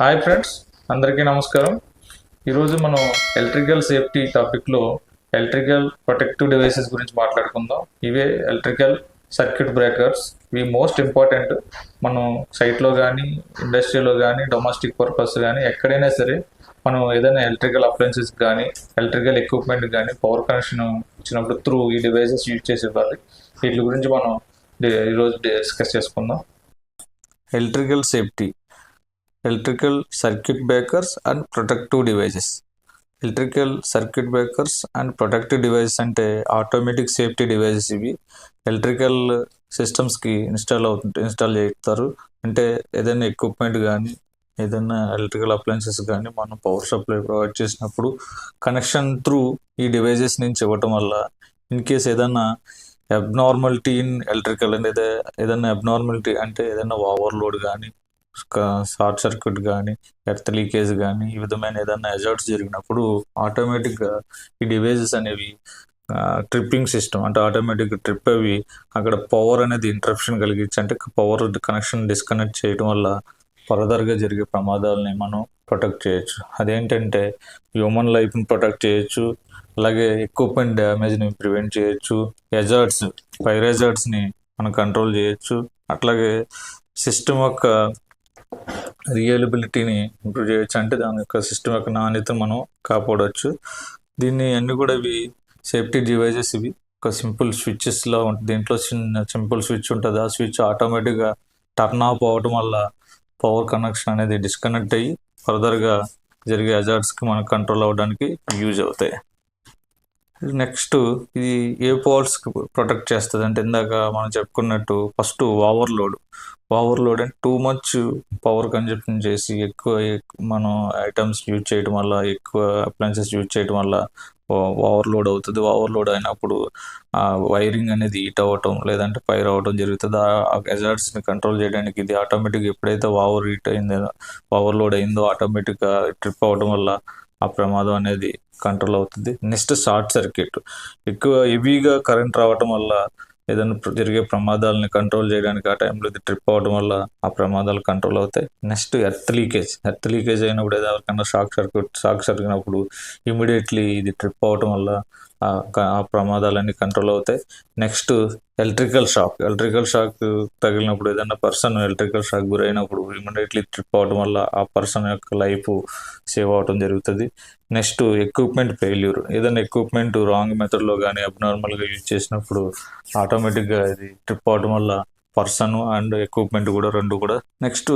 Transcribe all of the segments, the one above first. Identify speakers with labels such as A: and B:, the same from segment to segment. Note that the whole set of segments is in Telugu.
A: హాయ్ ఫ్రెండ్స్, అందరికీ నమస్కారం. ఈరోజు మనం ఎలక్ట్రికల్ సేఫ్టీ టాపిక్లో ఎలక్ట్రికల్ ప్రొటెక్టివ్ డివైసెస్ గురించి మాట్లాడుకుందాం. ఇవే ఎలక్ట్రికల్ సర్క్యూట్ బ్రేకర్స్. ఇవి మోస్ట్ ఇంపార్టెంట్. మనం సైట్లో కానీ, ఇండస్ట్రీలో కానీ, డొమెస్టిక్ పర్పస్ కానీ ఎక్కడైనా సరే మనం ఏదైనా ఎలక్ట్రికల్ అప్లయన్సెస్ కానీ, ఎలక్ట్రికల్ ఎక్విప్మెంట్ కానీ పవర్ కనెక్షన్ ఇచ్చినప్పుడు త్రూ ఈ డివైసెస్ యూజ్ చేసి ఇవ్వాలి. వీటి గురించి మనం ఈరోజు డిస్కస్ చేసుకుందాం. Electrical safety, electrical circuit breakers and protective devices. Electrical circuit breakers and protective devices అంటే ఆటోమేటిక్ సేఫ్టీ డివైజెస్. ఇవి ఎలక్ట్రికల్ సిస్టమ్స్కి ఇన్స్టాల్ చేస్తారు. అంటే ఏదైనా ఎక్విప్మెంట్ కానీ, ఏదైనా ఎలక్ట్రికల్ అప్లయన్సెస్ కానీ మనం పవర్ సప్లై ప్రొవైడ్ చేసినప్పుడు కనెక్షన్ త్రూ ఈ డివైజెస్ నుంచి ఇవ్వటం వల్ల ఇన్ కేస్ ఏదైనా అబ్నార్మాలిటీ ఇన్ ఎలక్ట్రికల్ అనేది ఏదైనా అబ్నార్మాలిటీ అంటే ఏదైనా ఓవర్లోడ్ కానీ, షార్ట్ సర్క్యూట్ కానీ, ఎర్త్ లీకేజ్ కానీ, ఈ విధమైన ఏదైనా హజార్డ్స్ జరిగినప్పుడు ఆటోమేటిక్గా ఈ డివైజెస్ అనేవి ట్రిప్పింగ్ సిస్టమ్ అంటే ఆటోమేటిక్గా ట్రిప్ అవి అక్కడ పవర్ అనేది ఇంటరప్షన్ కలిగించి అంటే పవర్ కనెక్షన్ డిస్కనెక్ట్ చేయడం వల్ల ఫర్దర్గా జరిగే ప్రమాదాలని మనం ప్రొటెక్ట్ చేయొచ్చు. అదేంటంటే హ్యూమన్ లైఫ్ని ప్రొటెక్ట్ చేయొచ్చు, అలాగే ఎక్విప్మెంట్ డ్యామేజ్ని ప్రివెంట్ చేయొచ్చు, హజార్డ్స్ ఫైర్ హజార్డ్స్ని మనం కంట్రోల్ చేయొచ్చు, అట్లాగే సిస్టమ్ యొక్క రియలబిలిటీని ఇంప్రూవ్ చేయొచ్చు. అంటే దాని యొక్క సిస్టమ్ యొక్క నాణ్యత మనం కాపాడవచ్చు. దీన్ని అన్ని కూడా ఇవి సేఫ్టీ డివైజెస్. ఇవి ఒక సింపుల్ స్విచ్చెస్లా ఉంటుంది. దీంట్లో చిన్న సింపుల్ స్విచ్ ఉంటుంది. ఆ స్విచ్ ఆటోమేటిక్గా టర్న్ ఆఫ్ అవ్వటం వల్ల పవర్ కనెక్షన్ అనేది డిస్కనెక్ట్ అయ్యి ఫర్దర్గా జరిగే హజార్డ్స్కి మనం కంట్రోల్ అవ్వడానికి యూజ్ అవుతాయి. నెక్స్ట్ ఇది ఏ ఫాల్ట్స్కి ప్రొటెక్ట్ చేస్తుంది అంటే ఇందాక మనం చెప్పుకున్నట్టు ఫస్ట్ ఓవర్లోడ్ అంటే టూ మచ్ పవర్ కన్జప్షన్ చేసి ఎక్కువ మనం ఐటమ్స్ యూజ్ చేయడం వల్ల, ఎక్కువ అప్లయన్సెస్ యూజ్ చేయడం వల్ల ఓవర్లోడ్ అవుతుంది. ఓవర్లోడ్ అయినప్పుడు ఆ వైరింగ్ అనేది హీట్ అవ్వటం లేదంటే ఫైర్ అవ్వటం జరుగుతుంది. ఆ హజార్డ్స్ని కంట్రోల్ చేయడానికి ఇది ఆటోమేటిక్గా ఎప్పుడైతే ఓవర్లోడ్ అయిందో ఆటోమేటిక్గా ట్రిప్ అవ్వడం వల్ల ఆ ప్రమాదం అనేది కంట్రోల్ అవుతుంది. నెక్స్ట్ షార్ట్ సర్క్యూట్, ఎక్కువ హెవీగా కరెంట్ రావటం వల్ల ఏదైనా జరిగే ప్రమాదాలని కంట్రోల్ చేయడానికి ఆ టైంలో ఇది ట్రిప్ అవ్వడం వల్ల ఆ ప్రమాదాలు కంట్రోల్ అవుతాయి. నెక్స్ట్ ఎర్త్ లీకేజ్ అయినప్పుడు ఎవరికన్నా షాక్ సరిగినప్పుడు ఇమీడియట్లీ ఇది ట్రిప్ అవ్వటం వల్ల ఆ ప్రమాదాలన్నీ కంట్రోల్ అవుతాయి. నెక్స్ట్ ఎలక్ట్రికల్ షాక్ తగిలినప్పుడు ఏదైనా పర్సన్ ఎలక్ట్రికల్ షాక్ గురైనప్పుడు ఇమీడియట్లీ ట్రిప్ అవ్వడం వల్ల ఆ పర్సన్ యొక్క లైఫ్ సేవ్ అవడం జరుగుతుంది. నెక్స్ట్ ఎక్విప్మెంట్ ఫెయిల్యూర్, ఏదైనా ఎక్విప్మెంట్ రాంగ్ మెథడ్లో కానీ అబ్నార్మల్గా యూజ్ చేసినప్పుడు ఆటోమేటిక్గా ఇది ట్రిప్ అవడం వల్ల పర్సన్ అండ్ ఎక్విప్మెంట్ కూడా రెండు కూడా. నెక్స్ట్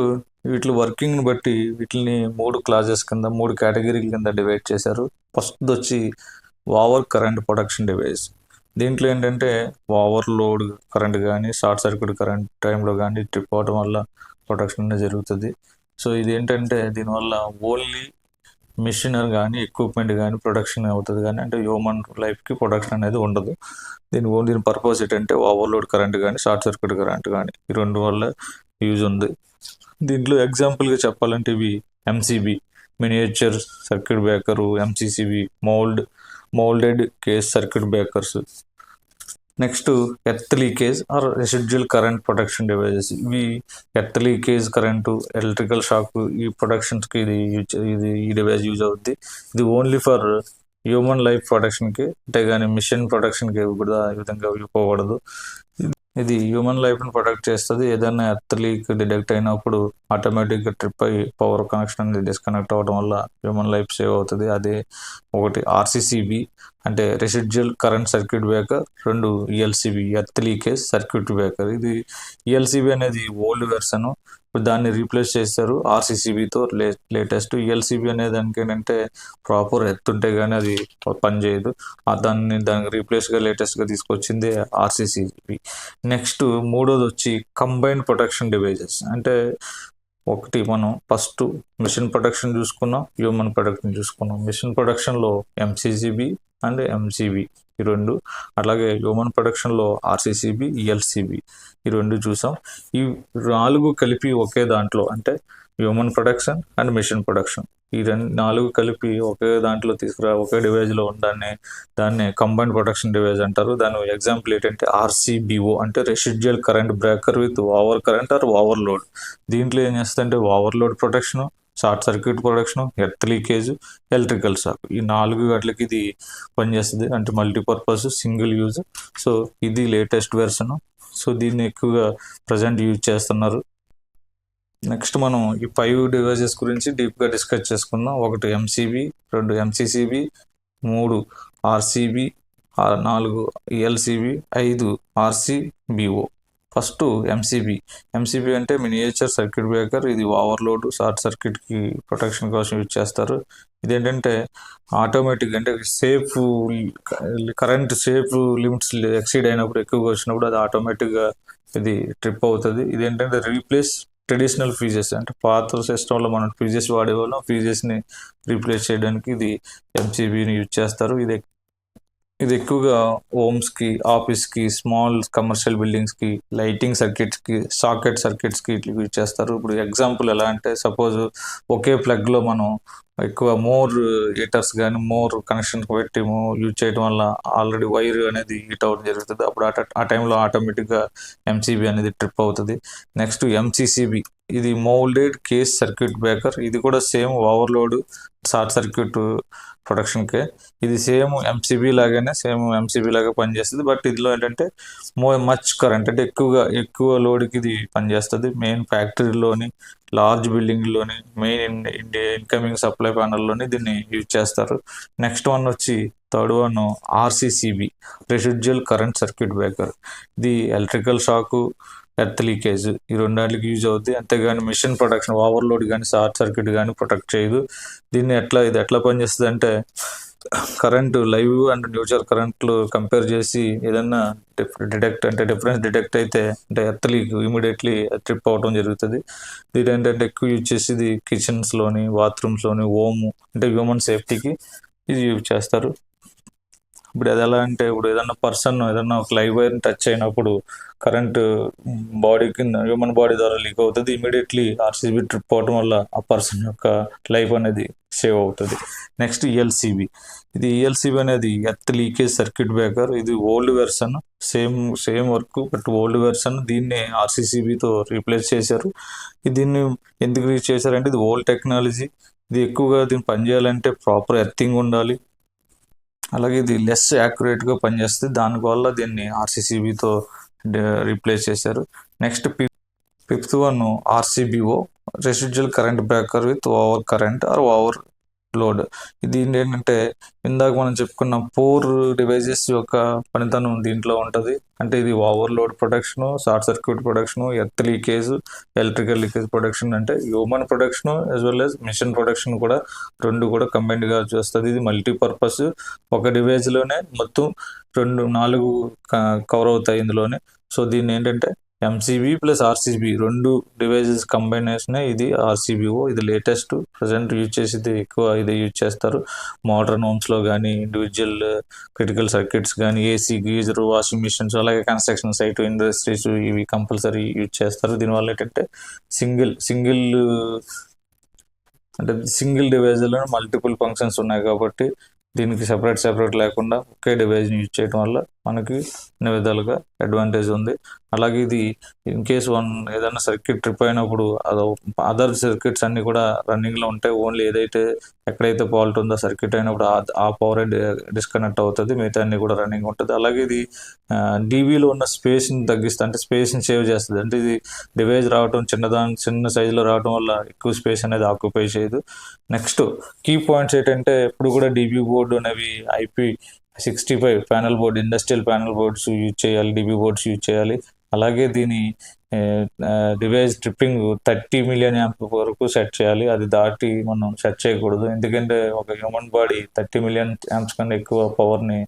A: వీటి వర్కింగ్ని బట్టి వీటిని 3 క్లాసెస్ కింద 3 కేటగిరీల కింద డివైడ్ చేశారు. ఫస్ట్ వచ్చి ఓవర్ కరెంట్ ప్రొటెక్షన్ డివైస్. దీంట్లో ఏంటంటే ఓవర్లోడ్ కరెంట్ కానీ, షార్ట్ సర్క్యూట్ కరెంట్ టైంలో కానీ ట్రిప్ అవడం వల్ల ప్రొటెక్షన్ అనేది జరుగుతుంది. సో ఇది ఏంటంటే దీనివల్ల ఓన్లీ మిషనరీ కానీ, ఎక్విప్మెంట్ కానీ ప్రొటెక్షన్ అవుతుంది కానీ అంటే హ్యూమన్ లైఫ్కి ప్రొటెక్షన్ అనేది ఉండదు. దీని పర్పస్ ఏంటంటే ఓవర్లోడ్ కరెంట్ కానీ, షార్ట్ సర్క్యూట్ కరెంట్ కానీ ఈ రెండు వల్ల యూజ్ ఉంది. దీంట్లో ఎగ్జాంపుల్గా చెప్పాలంటే ఇవి MCB miniature circuit breaker, MCCB moulded case circuit breakers. Next earth leakage or residual current protection devices. ఇవి earth leakage current, electrical shock ఈ ప్రొటెక్షన్స్కి ఈ డివైస్ యూజ్ అవుద్ది. ఇది ఓన్లీ ఫర్ హ్యూమన్ లైఫ్ ప్రొటెక్షన్కి అంటే కానీ మిషన్ ప్రొటెక్షన్కి కూడా ఈ విధంగా ఇవ్వకూడదు. ఇది హ్యూమన్ లైఫ్ని ప్రొటెక్ట్ చేస్తుంది. ఏదైనా ఎర్త్ లీక్ డిటెక్ట్ అయినప్పుడు ఆటోమేటిక్గా ట్రిప్ అయ్యి పవర్ కనెక్షన్ అనేది డిస్కనెక్ట్ అవ్వడం వల్ల హ్యూమన్ లైఫ్ సేవ్ అవుతుంది. అదే ఒకటి ఆర్సీసీబీ అంటే residual current circuit breaker, 2 ELCB earth leakage circuit breaker. ఇది ఈఎల్సీబీ అనేది ఓల్డ్ వెర్షన్, దాన్ని రీప్లేస్ చేస్తారు ఆర్సీసీబీతో లేటెస్ట్. ఈఎల్సీబీ అనే దానికి ఏంటంటే ప్రాపర్ ఎర్త్ ఉంటే కానీ అది పనిచేయదు. దానికి రీప్లేస్గా లేటెస్ట్గా తీసుకొచ్చింది ఆర్సీసీబీ. నెక్స్ట్ మూడోది వచ్చి కంబైన్డ్ ప్రొటెక్షన్ డివైజెస్. అంటే ఒకటి మనం ఫస్ట్ మిషన్ ప్రొటెక్షన్ చూసుకున్నాం, హ్యూమన్ ప్రొటెక్షన్ చూసుకున్నాం. మిషన్ ప్రొటెక్షన్లో ఎంసీసీబీ అండ్ ఎంసీబీ ఈ 2, అలాగే హ్యూమన్ ప్రొటెక్షన్లో ఆర్సీసీబీ, ఈఎల్సీబీ ఈ 2 చూసాం. ఈ 4 కలిపి ఒకే దాంట్లో అంటే human protection and mission protection ఈ 4 కలిపి ఒకే దాంట్లో ఒకే డివైజ్లో దాన్ని కంబైన్డ్ ప్రొటెక్షన్ డివైజ్ అంటారు. దాని ఎగ్జాంపుల్ ఏంటంటే ఆర్సీబీఓ అంటే residual current breaker with over current or overload. దీంట్లో ఏం చేస్తుందంటే overload protection, short circuit production, earth leakage, electrical shock, ఈ 4 వాటికి ఇది పనిచేస్తుంది. అంటే మల్టీపర్పస్, సింగిల్ యూజ్. సో ఇది లేటెస్ట్ వెర్షన్. సో దీన్ని ఎక్కువగా ప్రజెంట్ యూజ్ చేస్తున్నారు. నెక్స్ట్ మనం ఈ 5 డివైజెస్ గురించి డీప్గా డిస్కస్ చేసుకుందాం. 1 MCB, 2 MCCB, 3 RCB, 4 ELCB, 5 RCBO. First MCB అంటే మినియేచర్ సర్క్యూట్ బ్రేకర్. ఇది ఓవర్లోడ్, షార్ట్ సర్క్యూట్కి ప్రొటెక్షన్ కోసం యూజ్ చేస్తారు. ఇదేంటంటే ఆటోమేటిక్, అంటే safe current safe limits exceed అయినప్పుడు, ఎక్కువగా వచ్చినప్పుడు అది ఆటోమేటిక్గా ఇది ట్రిప్ అవుతుంది. ఇదేంటంటే రీప్లేస్ ట్రెడిషనల్ ఫ్యూజెస్, అంటే పాత సిస్టంలో మనం ఫ్యూజెస్ వాడేవాళ్ళం, ఫ్యూజెస్ని రీప్లేస్ చేయడానికి ఇది ఎంసీబీని యూజ్ చేస్తారు. ఇది ఎక్కువగా హోమ్స్కి, ఆఫీస్కి, స్మాల్ కమర్షియల్ బిల్డింగ్స్కి, లైటింగ్ సర్క్యూట్స్కి, సాకెట్ సర్క్యూట్స్కి ఇట్లా యూజ్ చేస్తారు. ఇప్పుడు ఎగ్జాంపుల్ ఎలా అంటే, సపోజ్ ఒకే ప్లగ్లో మనం ఎక్కువ మోర్ హీటర్స్ కానీ మోర్ కనెక్షన్ పెట్టి యూజ్ చేయడం వల్ల ఆల్రెడీ వైర్ అనేది హీట్ అవ్వడం జరుగుతుంది. అప్పుడు ఆ టైంలో ఆటోమేటిక్గా ఎంసీబీ అనేది ట్రిప్ అవుతుంది. నెక్స్ట్ ఎంసీసీబీ, ఇది మౌల్డెడ్ కేస్ సర్క్యూట్ బ్రేకర్. ఇది కూడా సేమ్ ఓవర్లోడ్, షార్ట్ సర్క్యూట్ ప్రొడక్షన్కే. ఇది సేమ్ ఎంసీబీ లాగా పనిచేస్తుంది. బట్ ఇదిలో ఏంటంటే మచ్ కరెంట్, అంటే ఎక్కువ లోడ్కి ఇది పనిచేస్తుంది. మెయిన్ ఫ్యాక్టరీలోని, లార్జ్ బిల్డింగ్లోని, మెయిన్ ఇన్కమింగ్ సప్లై ప్యానల్లోని దీన్ని యూజ్ చేస్తారు. నెక్స్ట్ వన్ వచ్చి third one RCCB, residual current circuit breaker. ఇది ఎలక్ట్రికల్ షాకు, ఎర్త్ లీకేజ్, ఈ రెండాటికి యూజ్ అవుద్ది. అంతేగాని మిషన్ ప్రొటెక్షన్, ఓవర్లోడ్ కానీ షార్ట్ సర్క్యూట్ కానీ ప్రొటెక్ట్ చేయదు. ఇది ఎట్లా పనిచేస్తుంది అంటే, కరెంటు లైవ్ అండ్ న్యూట్రల్ కరెంట్లు కంపేర్ చేసి ఏదన్నా డిఫరెన్స్ డిటెక్ట్ అయితే, అంటే ఎర్త్ లీక్ ఇమీడియట్లీ ట్రిప్ అవడం జరుగుతుంది. ఇది ఏంటంటే ఎక్కువ యూజ్ చేసేది కిచెన్స్లోని, బాత్రూమ్స్లోని, హోమ్, అంటే హ్యూమన్ సేఫ్టీకి ఇది యూజ్ చేస్తారు. ఇప్పుడు అది ఎలా అంటే, ఇప్పుడు ఏదన్నా ఒక లైవ్ వైర్ని టచ్ అయినప్పుడు కరెంట్ బాడీ కింద, హ్యూమన్ బాడీ ద్వారా లీక్ అవుతుంది. ఇమీడియట్లీ ఆర్సీబీ ట్రిప్ అవడం వల్ల ఆ పర్సన్ యొక్క లైఫ్ అనేది సేవ్ అవుతుంది. నెక్స్ట్ ఈఎల్సీబీ అనేది ఎర్త్ లీకేజ్ సర్క్యూట్ బ్రేకర్. ఇది old version, same work, but old version. దీన్ని ఆర్సీసీబీతో రీప్లేస్ చేశారు. దీన్ని ఎందుకు యూజ్ చేశారంటే, ఇది ఓల్డ్ టెక్నాలజీ. ఇది ఎక్కువగా దీన్ని పనిచేయాలంటే ప్రాపర్ ఎర్తింగ్ ఉండాలి. అలాగే ఇది లెస్ యాక్యురేట్గా పనిచేస్తుంది. దానివల్ల దీన్ని ఆర్సీసీబీతో రీప్లేస్ చేశారు. Next fifth one RCBO, residual current breaker with over current or over load. ఇది ఏంటంటే, ఇందాక మనం చెప్పుకున్న 4 డివైజెస్ యొక్క పనితనం దీంట్లో ఉంటుంది. అంటే ఇది overload production, short circuit production, earth leakage, electrical leakage production, అంటే human production as well as machine production కూడా, రెండు కూడా కంబైన్డ్గా చేస్తుంది. ఇది మల్టీపర్పస్. ఒక డివైజ్లోనే మొత్తం 4 కవర్ అవుతాయి ఇందులోనే. సో దీన్ని ఏంటంటే ఎంసీబీ ప్లస్ ఆర్సీబీ 2 డివైజెస్ కంబైనేషనే ఇది ఆర్సీబీఓ. ఇది లేటెస్ట్, ప్రజెంట్ యూజ్ చేసేది ఎక్కువ ఇదే యూజ్ చేస్తారు. మోడర్న్ హోమ్స్లో కానీ, ఇండివిజువల్ క్రిటికల్ సర్క్యూట్స్ కానీ, ఏసీ, గీజర్, వాషింగ్ మిషన్స్, అలాగే కన్స్ట్రక్షన్ సైట్, ఇండస్ట్రీస్, ఇవి కంపల్సరీ యూజ్ చేస్తారు. దీనివల్ల ఏంటంటే సింగిల్ డివైజ్లో మల్టిపుల్ ఫంక్షన్స్ ఉన్నాయి కాబట్టి దీనికి సెపరేట్ లేకుండా ఒకే డివైజ్ని యూజ్ చేయడం వల్ల మనకి అన్ని విధాలుగా అడ్వాంటేజ్ ఉంది. అలాగే ఇది ఇన్ కేస్ ఏదైనా సర్క్యూట్ ట్రిప్ అయినప్పుడు అదర్ సర్క్యూట్స్ అన్నీ కూడా రన్నింగ్లో ఉంటాయి. ఓన్లీ ఎక్కడైతే ఫాల్ట్ ఉందో సర్క్యూట్ అయినప్పుడు ఆ పవర్ డిస్కనెక్ట్ అవుతుంది, మిగతా అన్ని కూడా రన్నింగ్ ఉంటుంది. అలాగే ఇది డీవీలో ఉన్న స్పేస్ని తగ్గిస్తుంది, అంటే స్పేస్ని సేవ్ చేస్తుంది. అంటే ఇది డివైజ్ రావడం చిన్న సైజులో రావడం వల్ల ఎక్కువ స్పేస్ అనేది ఆక్యుపై చేయదు. నెక్స్ట్ కీ పాయింట్స్ ఏంటంటే, ఎప్పుడు కూడా డీబీ బోర్డు అనేవి IP65 panel board, industrial panel boards use చేయాలి, డీబీ బోర్డ్స్ యూజ్ చేయాలి. అలాగే దీని డివైస్ ట్రిప్పింగ్ 30 మిలియన్ యాంప్ వరకు సెట్ చేయాలి. అది దాటి మనం సెట్ చేయకూడదు. ఎందుకంటే ఒక హ్యూమన్ బాడీ 30 మిలియన్ యాంప్స్ కన్నా ఎక్కువ పవర్ని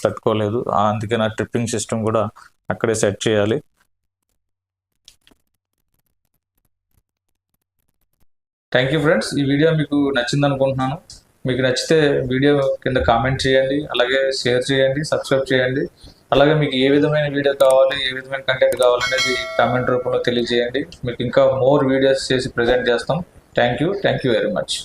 A: తట్టుకోలేదు. అందుకే నా ట్రిప్పింగ్ సిస్టమ్ కూడా అక్కడే సెట్ చేయాలి. థ్యాంక్ యూ ఫ్రెండ్స్, ఈ వీడియో మీకు నచ్చింది అనుకుంటున్నాను. మీకు నచ్చితే వీడియో కింద కామెంట్ చేయండి, అలాగే షేర్ చేయండి, సబ్స్క్రైబ్ చేయండి. అలాగే మీకు ఏ విధమైన వీడియో కావాలి, ఏ విధమైన కంటెంట్ కావాలనేది కామెంట్ రూపంలో తెలియజేయండి. మీకు ఇంకా మోర్ వీడియోస్ చేసి ప్రజెంట్ చేస్తాం. Thank you very much.